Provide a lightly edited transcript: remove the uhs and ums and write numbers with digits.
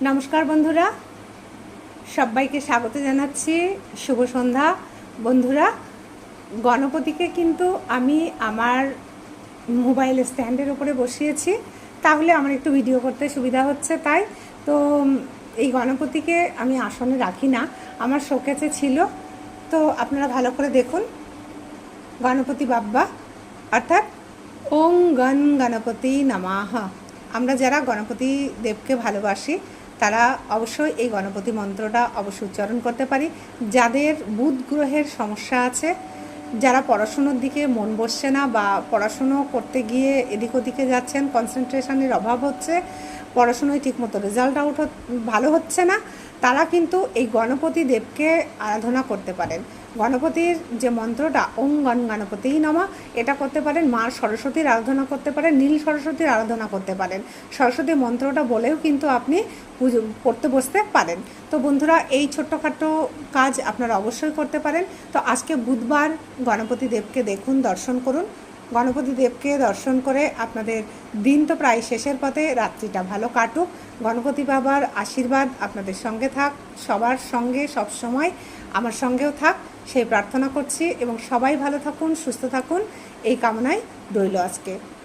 নমস্কার বন্ধুরা, সবাইকে স্বাগত জানাচ্ছি। শুভ সন্ধ্যা বন্ধুরা। গণপতিকে কিন্তু আমি আমার মোবাইল স্ট্যান্ডের উপরে বসিয়েছি, তাহলে আমার একটু ভিডিও করতে সুবিধা হচ্ছে। তাই তো এই গণপতিকে আমি আসনে রাখি না, আমার শোকেসে ছিল। তো আপনারা ভালো করে দেখুন, গণপতি বাব্বা অর্থাৎ ওং গণ গণপতি নমঃ। আমরা যারা গণপতি দেবকে ভালোবাসি তারা অবশ্যই এই গণপতি মন্ত্রটা অবশ্যই উচ্চারণ করতে পারি। যাদের বুধ গ্রহের সমস্যা আছে, যারা পড়াশুনোর দিকে মন বসছে না বা পড়াশুনো করতে গিয়ে এদিক ওদিকে যাচ্ছেন, কনসেন্ট্রেশনের অভাব হচ্ছে, পড়াশুনোয় ঠিকমতো রেজাল্ট আউট ভালো হচ্ছে না, তারা কিন্তু এই গণপতি দেবকে আরাধনা করতে পারেন। গণপতির যে মন্ত্রটা ওং গণ গণপতিই নমঃ, এটা করতে পারেন। মা সরস্বতীর আরাধনা করতে পারেন, নীল সরস্বতীর আরাধনা করতে পারেন। সরস্বতী মন্ত্রটা বলেও কিন্তু আপনি পুজো পড়তে বসতে পারেন। তো বন্ধুরা, এই ছোট্টখাটো কাজ আপনারা অবশ্যই করতে পারেন। তো আজকে বুধবার, গণপতি দেবকে দেখুন, দর্শন করুন। গণপতি দেবকে দর্শন করে আপনাদের দিন তো প্রায় শেষের পথে, রাত্রিটা ভালো কাটুক। গণপতি বাবার আশীর্বাদ আপনাদের সঙ্গে থাক, সবার সঙ্গে সব সময় আমার সঙ্গেও থাক, সেই প্রার্থনা করছি। এবং সবাই ভালো থাকুন, সুস্থ থাকুন, এই কামনায় রইল আজকে।